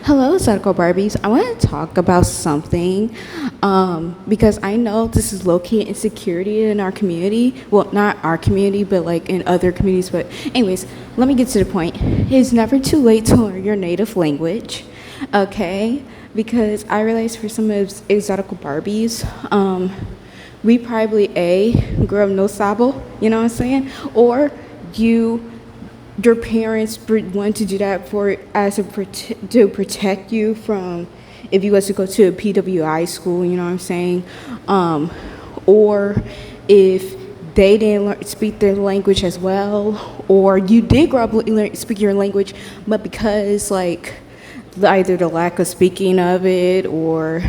Hello, Exotical Barbies. I want to talk about something because I know this is low-key insecurity in our community. Well, not our community, but like in other communities. But anyways, let me get to the point. It's never too late to learn your native language, okay? Because I realize for some of Exotical Barbies, we probably grew up no sabo, you know what I'm saying? Or your parents want to do that to protect you from if you was to go to a PWI school, you know what I'm saying, or if they didn't speak their language as well, or you did grow up speaking your language, but because like either the lack of speaking of it or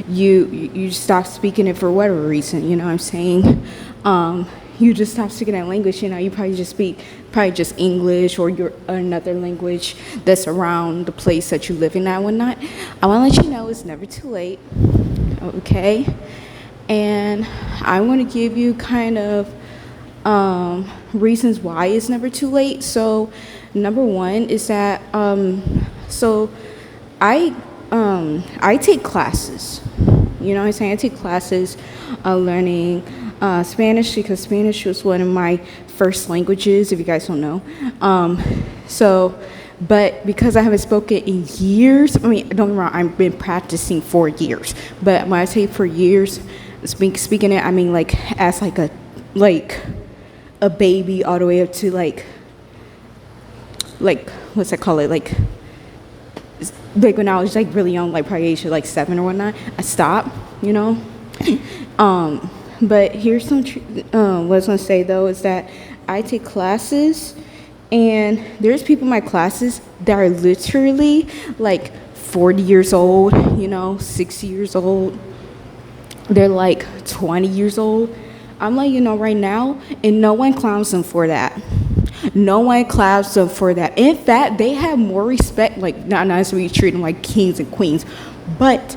you stopped speaking it for whatever reason, you know what I'm saying. You just stop speaking that language, you probably just speak just English or your another language that's around the place that you live in and whatnot. I want to let you know it's never too late, okay? And I want to give you kind of reasons why it's never too late. So number one is that so I take classes. You know what I'm saying? I take classes learning Spanish because Spanish was one of my first languages, if you guys don't know. But because I haven't spoken in years, I mean, don't get me wrong, I've been practicing for years. But when I say for years, speaking it, I mean like as like a baby all the way up to like what's that call it? Like when I was like really young, like probably age of like 7 or whatnot, I stopped, you know. But here's some what I was gonna say though is that I take classes, and there's people in my classes that are literally like 40 years old, 60 years old. They're like 20 years old. I'm like, right now, and no one clowns them for that. No one clowns them for that. In fact, they have more respect, like not necessarily treat them like kings and queens, but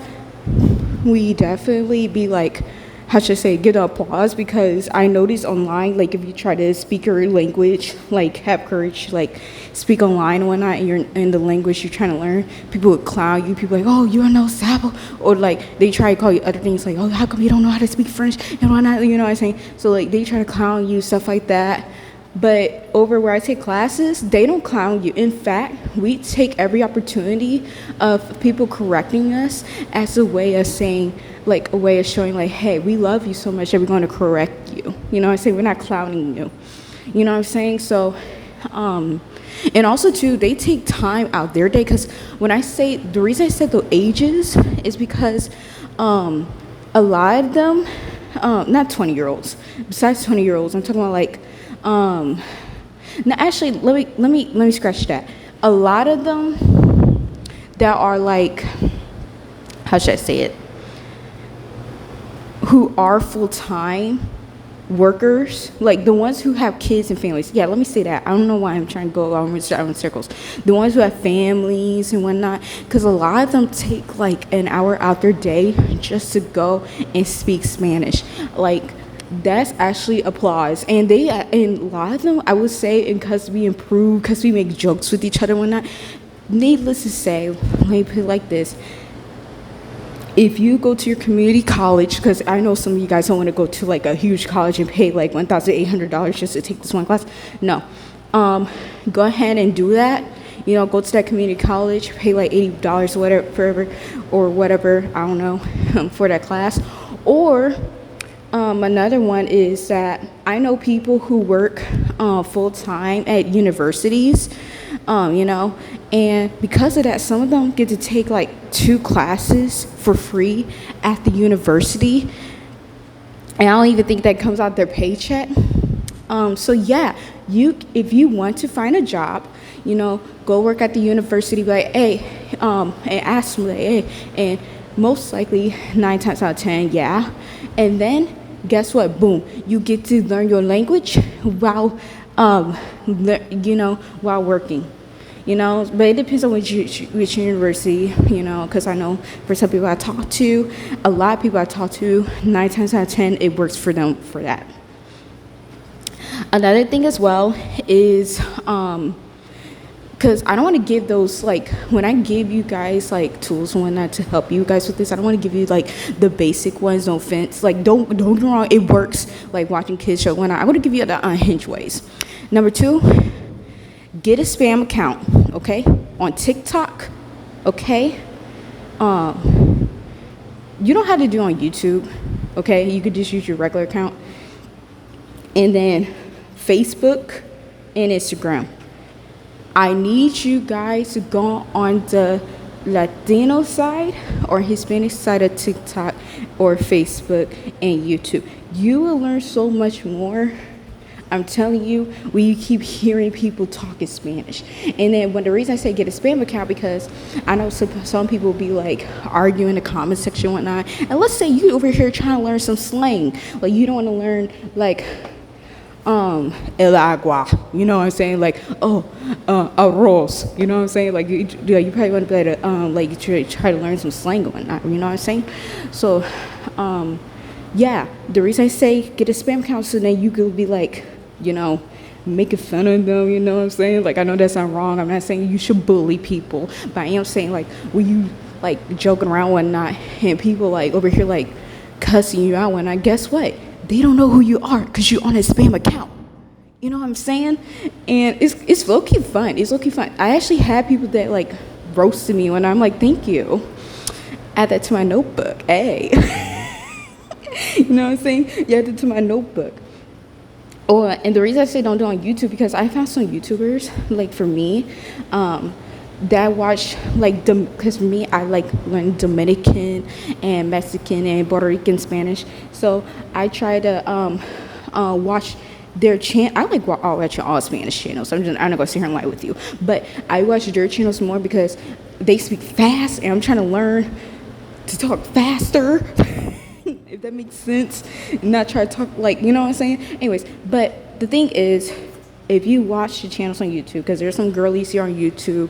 we definitely be like, how should I say, get applause, because I notice online, like if you try to speak your language, like have courage, like speak online and whatnot, and you're in the language you're trying to learn, people would clown you. People like, oh, you're no sabo, or like they try to call you other things like, oh, how come you don't know how to speak French and whatnot, you know what I'm saying? So like they try to clown you, stuff like that. But over where I take classes, they don't clown you. In fact, we take every opportunity of people correcting us as a way of saying, like a way of showing like, hey, we love you so much that we're going to correct you. You know what I'm saying? We're not clowning you. You know what I'm saying? So, and also too, they take time out their day, because when I say, the reason I said the ages is because a lot of them, not 20-year-olds, besides 20-year-olds, I'm talking about like, no, actually, let me scratch that. A lot of them that are like, how should I say it? Who are full-time workers, like the ones who have kids and families. Yeah, let me say that. I don't know why I'm trying to go around in circles. The ones who have families and whatnot, because a lot of them take like an hour out their day just to go and speak Spanish. Like, that's actually applause. And a lot of them, I would say, because we improve, because we make jokes with each other and whatnot, needless to say, let me put it like this. If you go to your community college, because I know some of you guys don't want to go to like a huge college and pay like $1,800 just to take this one class. No. Go ahead and do that. Go to that community college, pay like $80 or whatever, I don't know, for that class. Or another one is that I know people who work full-time at universities, and because of that, some of them get to take like 2 classes for free at the university, and I don't even think that comes out their paycheck. So yeah, if you want to find a job, go work at the university, be like, hey, and ask them, like, hey, and most likely 9 times out of 10, yeah. And then guess what? Boom, you get to learn your language while while working. But it depends on which university, because I know for some people I talk to, a lot of people I talk to, 9 times out of 10, it works for them for that. Another thing as well is because I don't want to give those, like, when I give you guys like tools and whatnot to help you guys with this, I don't want to give you like the basic ones. No offense, like don't get me wrong, it works like watching kids show whatnot. I want to give you the unhinged ways. Number 2, get a spam account, okay, on TikTok, okay. You don't have to do it on YouTube, okay. You could just use your regular account, and then Facebook and Instagram. I need you guys to go on the Latino side or Hispanic side of TikTok or Facebook and YouTube. You will learn so much more. I'm telling you, when you keep hearing people talking Spanish. And then when the reason I say get a spam account, because I know some people will be like arguing in the comment section and whatnot. And let's say you over here trying to learn some slang. Like you don't want to learn like el agua, you know what I'm saying? Like, arroz, you know what I'm saying? Like, you probably want to be able to, like, try to learn some slang and whatnot, you know what I'm saying? So, yeah, the reason I say get a spam account, so then you could be like, you know, making fun of them, you know what I'm saying? Like, I know that's not wrong. I'm not saying you should bully people, but I am saying, like, when you, like, joking around and whatnot, and people, like, over here, like, cussing you out and whatnot, guess what? They don't know who you are because you're on a spam account. You know what I'm saying? And it's low-key fun. It's low-key fun. I actually had people that, like, roasted me when I'm like, thank you. Add that to my notebook. Hey. You know what I'm saying? You add it to my notebook. And the reason I say don't do it on YouTube, because I found some YouTubers, like, for me, that watch, like, because for me, I like learn Dominican and Mexican and Puerto Rican Spanish. So I try to watch their channel. I like watching all Spanish channels. I'm not gonna sit here and lie with you, but I watch their channels more because they speak fast, and I'm trying to learn to talk faster. If that makes sense, and not try to talk like, you know what I'm saying. Anyways, but the thing is, if you watch the channels on YouTube, because there's some girlies here on YouTube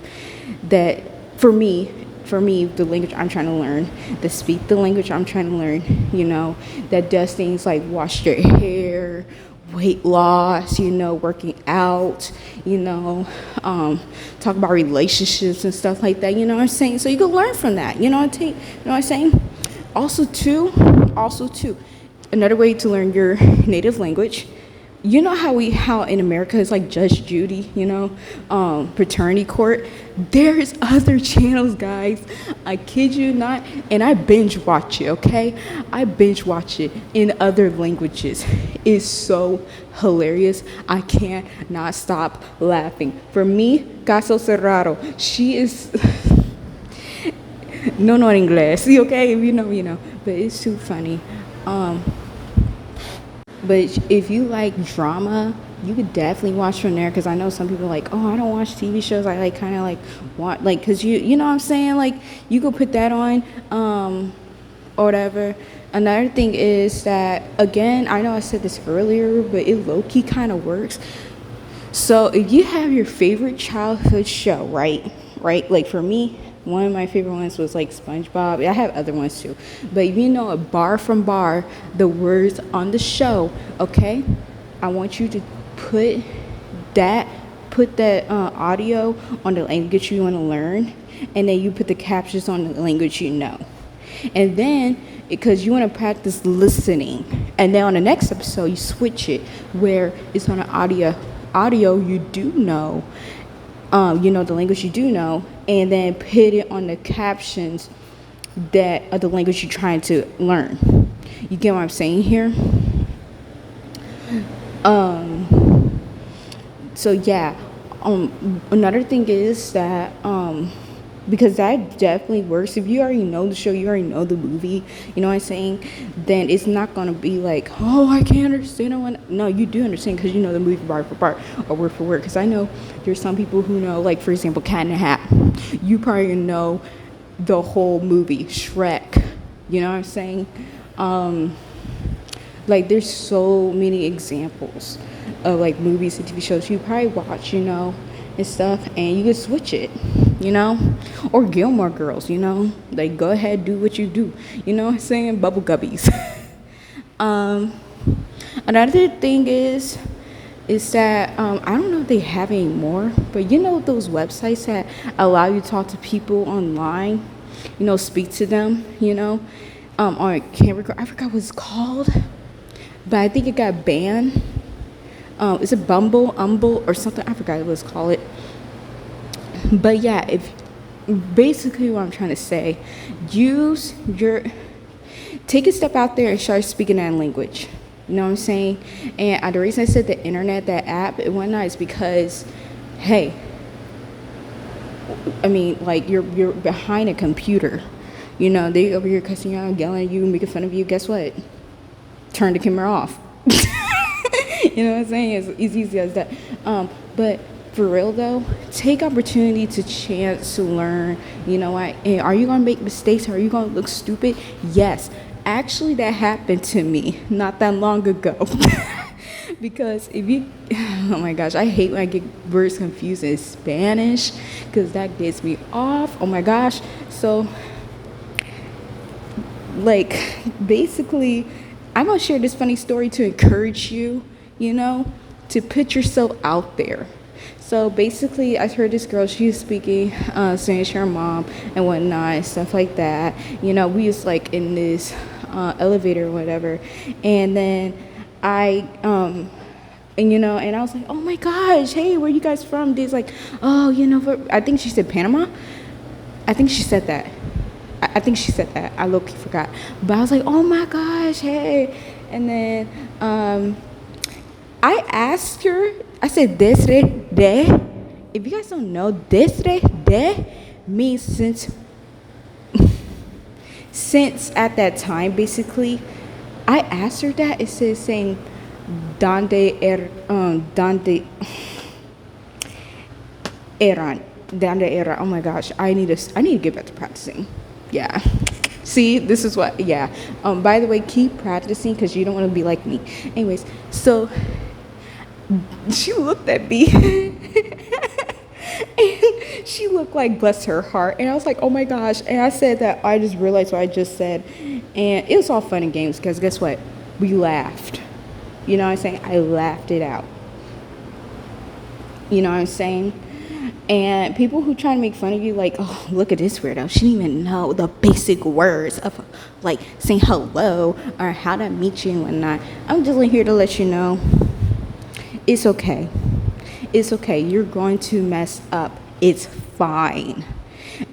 that, for me, the language I'm trying to learn, that speak the language I'm trying to learn, you know, that does things like wash their hair, weight loss, you know, working out, you know, talk about relationships and stuff like that, you know what I'm saying? So you can learn from that, you know what I'm saying? Also too, another way to learn your native language, you know how in America it's like Judge Judy, you know, paternity court. There's other channels, guys. I kid you not, and I binge watch it. Okay, I binge watch it in other languages. It's so hilarious. I can't not stop laughing. For me, Caso Cerrado, she is. No, not English. Okay, if you know, you know. But it's too funny. But if you like drama, you could definitely watch from there, because I know some people are like, oh, I don't watch TV shows. I like kind of like watch, like, because you know what I'm saying? Like, you could put that on or whatever. Another thing is that, again, I know I said this earlier, but it low-key kind of works. So if you have your favorite childhood show, right? Like for me, one of my favorite ones was like SpongeBob. I have other ones too. But if you know a bar from bar, the words on the show, okay? I want you to put that audio on the language you want to learn, and then you put the captions on the language you know. And then, because you want to practice listening, and then on the next episode, you switch it where it's on an audio you do know, you know, the language you do know, and then put it on the captions that of the language you're trying to learn. You get what I'm saying here? So yeah, another thing is that, because that definitely works. If you already know the show, you already know the movie, you know what I'm saying, then it's not going to be like, oh, I can't understand it. No, you do understand, because you know the movie part for part or word for word. Because I know there's some people who know, like, for example, Cat in the Hat. You probably know the whole movie, Shrek, you know what I'm saying? Like, there's so many examples of, like, movies and TV shows you probably watch, you know, and stuff, and you can switch it, you know, or Gilmore Girls, you know, like, go ahead, do what you do, you know what I'm saying? Bubble Guppies. Another thing is is that I don't know if they have any more, but you know those websites that allow you to talk to people online, speak to them, on camera. I forgot what it's called, but I think it got banned. Is it Umble, or something? I forgot what it's called. But yeah, if basically what I'm trying to say, use your take a step out there and start speaking that language. You know what I'm saying? And the reason I said the internet, that app and whatnot, is because, hey, I mean, like you're behind a computer. They over here cussing you out, yelling at you, making fun of you. Guess what? Turn the camera off. You know what I'm saying? It's easy as that. But for real though, take opportunity to chance to learn. You know what? And are you gonna make mistakes? Are you gonna look stupid? Yes. Actually, that happened to me not that long ago. Because oh my gosh, I hate when I get words confused in Spanish, because that gets me off. Oh my gosh. So, like, basically, I'm gonna share this funny story to encourage you, to put yourself out there. So basically, I heard this girl, she was speaking Spanish to her mom and whatnot, and stuff like that. We was like in this elevator or whatever, and then and I was like, oh my gosh, hey, where you guys from? They's like, oh, I think she said Panama. I think she said that. I think she said that. I low-key forgot. But I was like, oh my gosh, hey. And then I asked her, I said, desde de. If you guys don't know, desde de means since at that time, basically. I asked her that. It says saying, donde eran. Oh my gosh, I need to get back to practicing. Yeah. See, this is what, yeah. By the way, keep practicing, because you don't want to be like me. Anyways, so she looked at me and she looked like, bless her heart. And I was like, oh my gosh. And I said that I just realized what I just said. And it was all fun and games, because guess what? We laughed. You know what I'm saying? I laughed it out. You know what I'm saying? And people who try to make fun of you, like, oh, look at this weirdo. She didn't even know the basic words of, like, saying hello or how to meet you and whatnot. I'm just here to let you know, it's okay. It's okay. You're going to mess up. It's fine.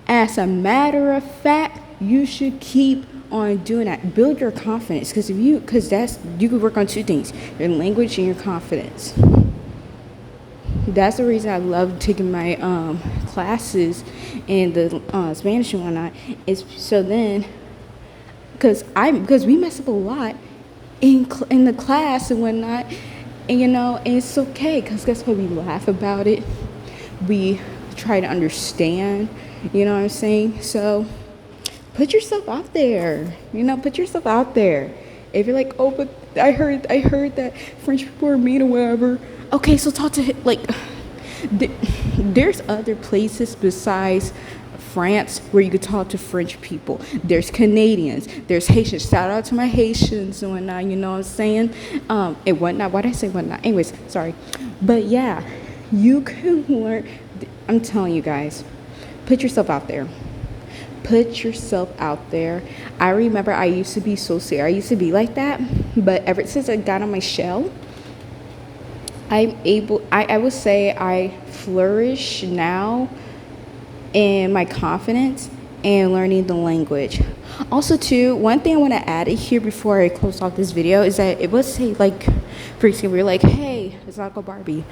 As a matter of fact, you should keep on doing that. Build your confidence, because you can work on two things: your language and your confidence. That's the reason I love taking my classes in the Spanish and whatnot. Is so then, because we mess up a lot in the class and whatnot, and it's okay, because guess what? We laugh about it. We try to understand. You know what I'm saying? So put yourself out there. Put yourself out there. If you're like, oh, but I heard that French people are mean or whatever. Okay, so talk to him. Like, there's other places besides France where you could talk to French people. There's Canadians. There's Haitians. Shout out to my Haitians and whatnot. You know what I'm saying? And whatnot. Why did I say whatnot? Anyways, sorry. But yeah, you can learn. I'm telling you guys, put yourself out there. Put yourself out there. I remember I used to be so serious. I used to be like that. But ever since I got on my shell, I would say I flourish now in my confidence and learning the language. Also too, one thing I want to add here before I close off this video is that it would say, like, for example, you're like, hey, Exotical Barbie,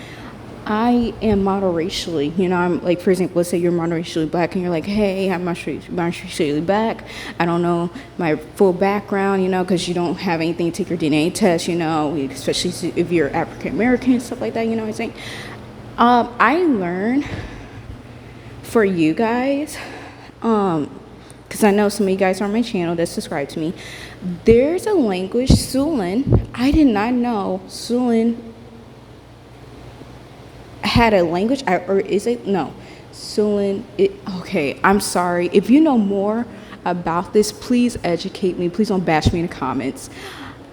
I am monoracially, I'm like, for example, let's say you're monoracially black and you're like, hey, I'm monoracially black. I don't know my full background, because you don't have anything to take your DNA test, especially if you're African American and stuff like that, you know what I'm saying? I learned for you guys, because I know some of you guys are on my channel that subscribe to me. There's a language, Sulin. I did not know Sulin had a language, or is it? No. Sulin, okay, I'm sorry. If you know more about this, please educate me. Please don't bash me in the comments.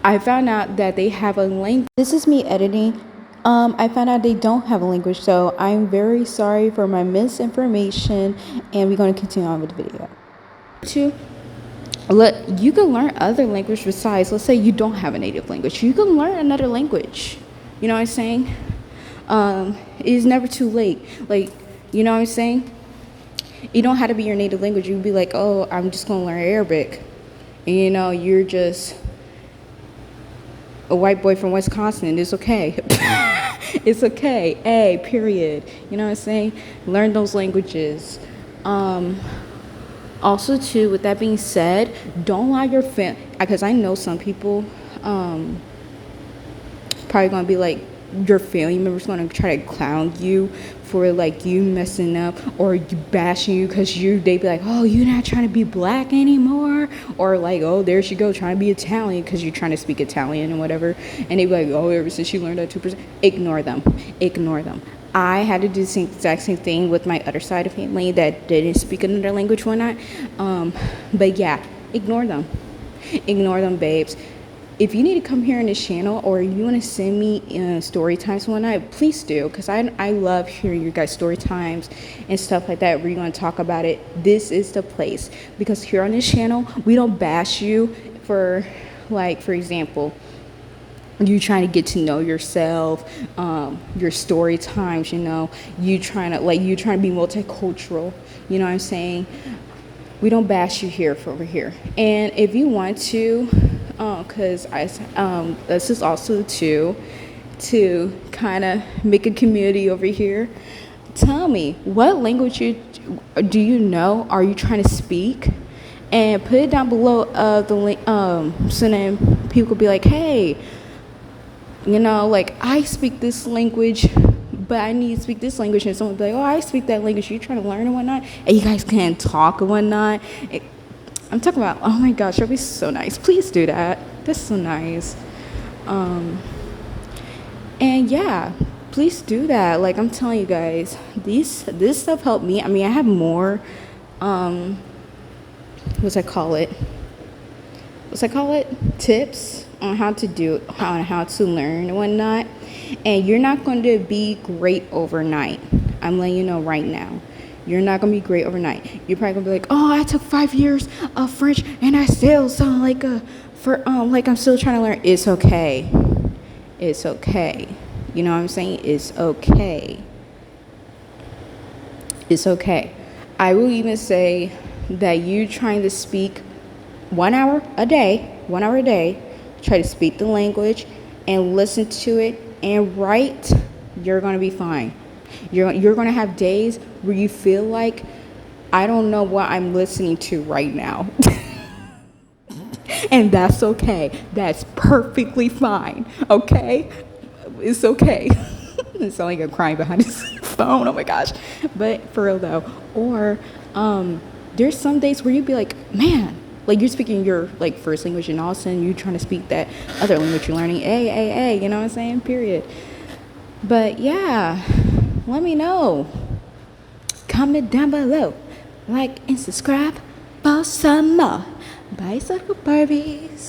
I found out that they have a language. This is me editing I found out they don't have a language, so I'm very sorry for my misinformation, and we're going to continue on with the video. Two, look, you can learn other language besides, let's say you don't have a native language. You can learn another language. You know what I'm saying? It's never too late. Like, you know what I'm saying? You don't have to be your native language. You can be like, oh, I'm just going to learn Arabic. And, you know, you're just a white boy from Wisconsin. It's okay. It's okay. A, period. You know what I'm saying? Learn those languages. Also, too, with that being said, don't allow your because I know some people probably going to be like, your family members going to try to clown you for like you messing up or you bashing you because they be like, oh, you're not trying to be black anymore, or like, oh, there she go trying to be Italian because you're trying to speak Italian and whatever, and they be like, oh, ever since you learned that 2%, ignore them. I had to do the exact same thing with my other side of family that didn't speak another language one night, but yeah, ignore them, babes. If you need to come here on this channel or you want to send me story times one night, please do, because I love hearing your guys' story times and stuff like that where you want to talk about it. This is the place, because here on this channel, we don't bash you for, like, for example, you trying to get to know yourself, your story times, you know, you trying to be multicultural, you know what I'm saying? We don't bash you here for over here. And if you want to, because this is also to kind of make a community over here. Tell me, what language do you know? Are you trying to speak? And put it down below the link, so then people could be like, hey, you know, like, I speak this language, but I need to speak this language, and someone would be like, oh, I speak that language, you trying to learn and whatnot, and you guys can talk and whatnot. I'm talking about, oh my gosh, that'd be so nice. Please do that. That's so nice. And yeah, please do that. Like, I'm telling you guys, this stuff helped me. I mean, I have more, what's I call it, tips on how to learn and whatnot. And you're not going to be great overnight. I'm letting you know right now. You're not going to be great overnight. You're probably going to be like, oh, I took 5 years of French and I still sound like I'm still trying to learn. It's okay. It's okay. You know what I'm saying? It's okay. It's okay. I will even say that you trying to speak 1 hour a day, try to speak the language and listen to it and write, you're going to be fine. You're going to have days where you feel like, I don't know what I'm listening to right now. And that's okay. That's perfectly fine. Okay? It's okay. It's sounding like I'm crying behind this phone. Oh my gosh. But for real though. Or there's some days where you'd be like, man, like you're speaking your like first language and all of a sudden you're trying to speak that other language you're learning. You know what I'm saying? Period. But yeah, let me know. Comment down below. Like and subscribe for some more. Bye, Exotical Barbies.